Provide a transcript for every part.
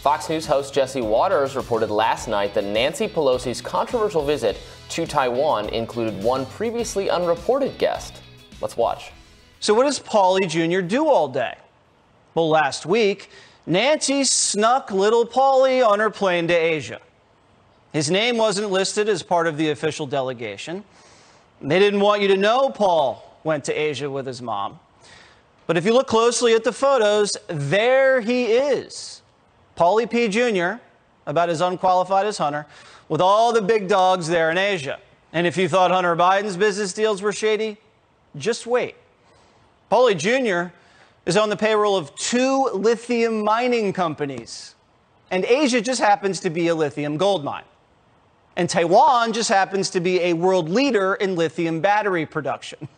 Fox News host Jesse Watters reported last night that Nancy Pelosi's controversial visit to Taiwan included one previously unreported guest. Let's watch. So what does Paulie Jr. do all day? Well, last week, Nancy snuck little Paulie on her plane to Asia. His name wasn't listed as part of the official delegation. They didn't want you to know Paul went to Asia with his mom. But if you look closely at the photos, there he is. Paulie P. Jr., about as unqualified as Hunter, with all the big dogs there in Asia. And if you thought Hunter Biden's business deals were shady, just wait. Paulie Jr. is on the payroll of 2 lithium mining companies. And Asia just happens to be a lithium gold mine. And Taiwan just happens to be a world leader in lithium battery production.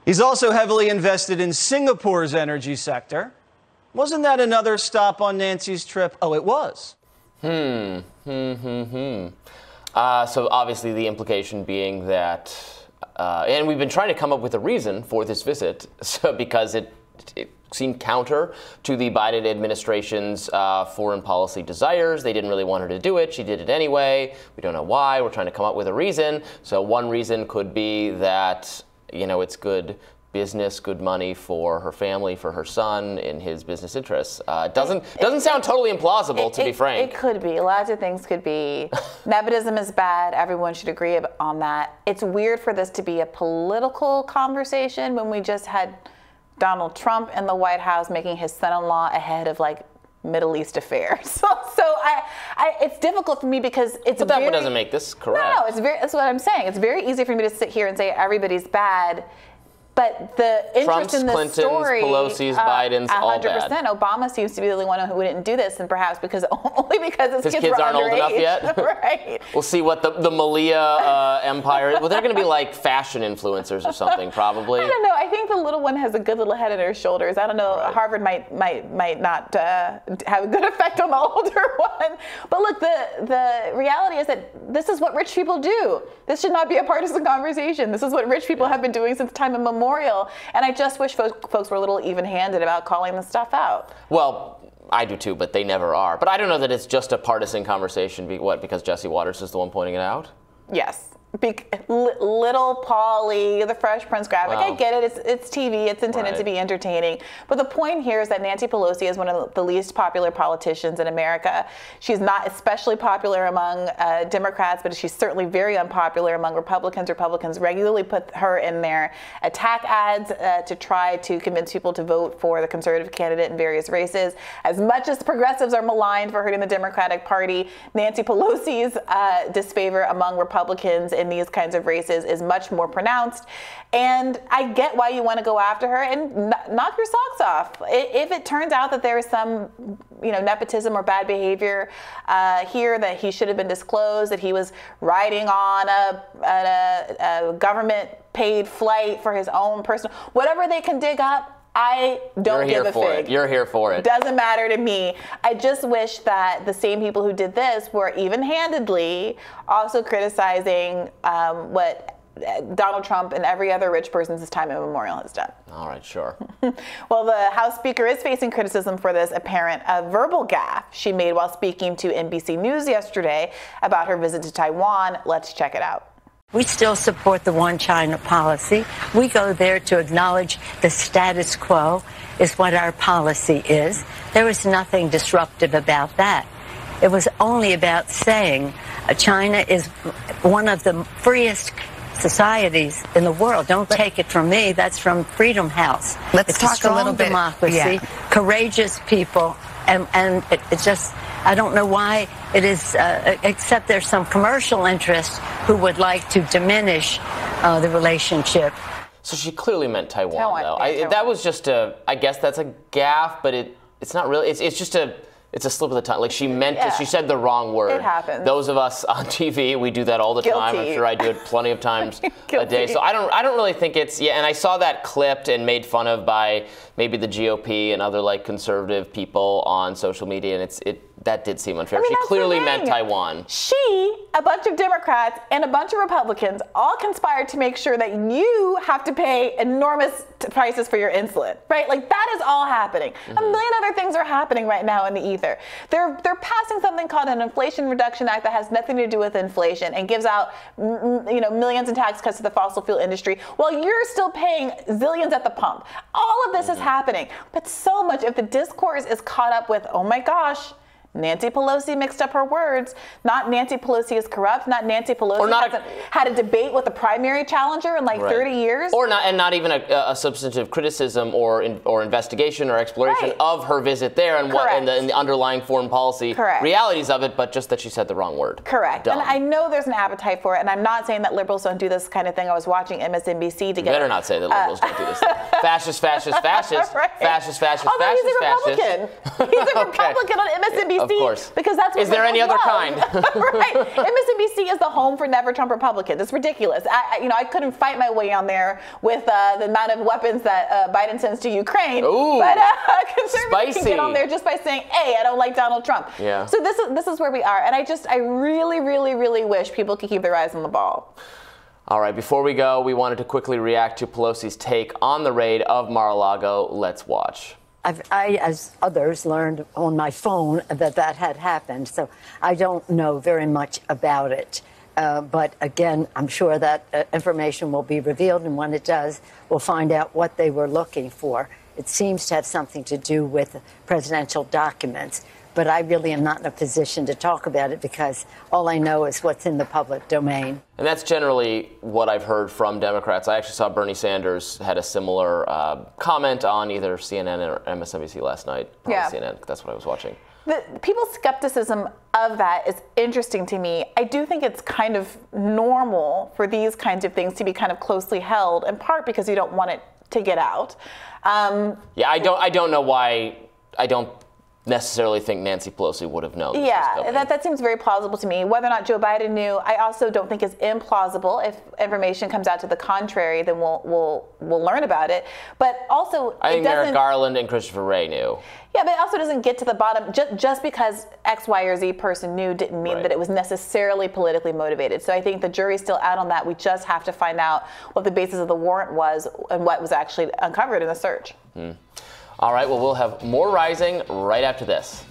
He's also heavily invested in Singapore's energy sector. Wasn't that another stop on Nancy's trip? Oh, it was. So obviously the implication being that, and we've been trying to come up with a reason for this visit, because it seemed counter to the Biden administration's foreign policy desires. They didn't really want her to do it. She did it anyway. We don't know why. We're trying to come up with a reason. So one reason could be that, you know, it's good business, good money for her family, for her son, in his business interests. Doesn't sound totally implausible, to be frank. It could be. Lots of things could be. Nepotism is bad. Everyone should agree on that. It's weird for this to be a political conversation when we just had Donald Trump in the White House making his son-in-law ahead of like Middle East affairs. So it's difficult for me because it's. But that one doesn't make this correct. No, that's what I'm saying. It's very easy for me to sit here and say everybody's bad. But the interest Trump's, in this Clintons, story, Pelosi's, Biden's, all bad. 100%. Obama seems to be the only one who didn't do this, and perhaps only because his kids aren't were old enough yet. Right. We'll see what the Malia empire. Well, they're going to be like fashion influencers or something, probably. I don't know. I think the little one has a good little head on her shoulders. I don't know. Right. Harvard might not have a good effect on the older one. But look, the reality is that this is what rich people do. This should not be a partisan conversation. This is what rich people have been doing since time immemorial. And I just wish folks were a little even-handed about calling this stuff out. Well, I do too, but they never are. But I don't know that it's just a partisan conversation. Because Jesse Watters is the one pointing it out? Yes. Little Paulie, the Fresh Prince graphic. Wow. I get it. It's TV. It's intended to be entertaining. But the point here is that Nancy Pelosi is one of the least popular politicians in America. She's not especially popular among Democrats, but she's certainly very unpopular among Republicans. Republicans regularly put her in their attack ads to try to convince people to vote for the conservative candidate in various races. As much as progressives are maligned for hurting the Democratic Party, Nancy Pelosi's disfavor among Republicans in these kinds of races is much more pronounced. And I get why you want to go after her and knock your socks off. If it turns out that there is some, nepotism or bad behavior here, that he should have been disclosed, that he was riding on a government-paid flight for his own personal, whatever they can dig up, I don't give a fig. You're here for it. Doesn't matter to me. I just wish that the same people who did this were even-handedly also criticizing what Donald Trump and every other rich person since time immemorial has done. All right, sure. Well, the House Speaker is facing criticism for this apparent verbal gaffe she made while speaking to NBC News yesterday about her visit to Taiwan. Let's check it out. We still support the one China policy. We go there to acknowledge the status quo is what our policy is. There was nothing disruptive about that. It was only about saying China is one of the freest societies in the world. Don't take it from me. That's from Freedom House. Let's talk a little bit. Democracy, courageous people, and it just, I don't know why it is, except there's some commercial interests who would like to diminish the relationship. So she clearly meant Taiwan, though. That was just I guess that's a gaffe, but it's not really. It's just it's a slip of the tongue. Like she meant to, she said the wrong word. It happens. Those of us on TV, we do that all the time. I'm sure I do it plenty of times a day. So I don't really think it's, and I saw that clipped and made fun of by maybe the GOP and other like conservative people on social media, and that did seem unfair. She clearly meant Taiwan. She, a bunch of Democrats, and a bunch of Republicans all conspired to make sure that you have to pay enormous prices for your insulin, right? Like that is all happening. A million other things are happening right now in the ether. either. They're passing something called an Inflation Reduction Act that has nothing to do with inflation and gives out millions in tax cuts to the fossil fuel industry while you're still paying zillions at the pump. All of this is happening, but so much if the discourse is caught up with, oh my gosh, Nancy Pelosi mixed up her words. Not Nancy Pelosi is corrupt. Not Nancy Pelosi hasn't had a debate with a primary challenger in like 30 years. Or not even a substantive criticism or investigation or exploration of her visit there and the underlying foreign policy realities of it, but just that she said the wrong word. Correct. Dumb. And I know there's an appetite for it, and I'm not saying that liberals don't do this kind of thing. I was watching MSNBC to get. Better not say that liberals don't do this thing. Fascist. Fascist, fascist, fascist. Although he's a Republican. He's a Republican on MSNBC. Of course. Because that's what is there any other kind? Right. MSNBC is the home for never Trump Republicans. It's ridiculous. I couldn't fight my way on there with the amount of weapons that Biden sends to Ukraine. Ooh, but conservatives can get on there just by saying, hey, I don't like Donald Trump. Yeah. So this is where we are. And I really, really, really wish people could keep their eyes on the ball. All right, before we go, we wanted to quickly react to Pelosi's take on the raid of Mar-a-Lago. Let's watch. I, as others, learned on my phone that had happened, so I don't know very much about it. But again, I'm sure that information will be revealed, and when it does, we'll find out what they were looking for. It seems to have something to do with presidential documents, but I really am not in a position to talk about it because all I know is what's in the public domain. And that's generally what I've heard from Democrats. I actually saw Bernie Sanders had a similar comment on either CNN or MSNBC last night. Probably CNN, that's what I was watching. The people's skepticism of that is interesting to me. I do think it's kind of normal for these kinds of things to be kind of closely held, in part because you don't want it to get out. Yeah, I don't know why. I don't necessarily think Nancy Pelosi would have known. Yeah, that seems very plausible to me. Whether or not Joe Biden knew, I also don't think is implausible. If information comes out to the contrary, then we'll learn about it. But also, I think Merrick Garland and Christopher Wray knew. Yeah, but it also doesn't get to the bottom. Just because X, Y, or Z person knew didn't mean that it was necessarily politically motivated. So I think the jury's still out on that. We just have to find out what the basis of the warrant was and what was actually uncovered in the search. All right, well, we'll have more Rising right after this.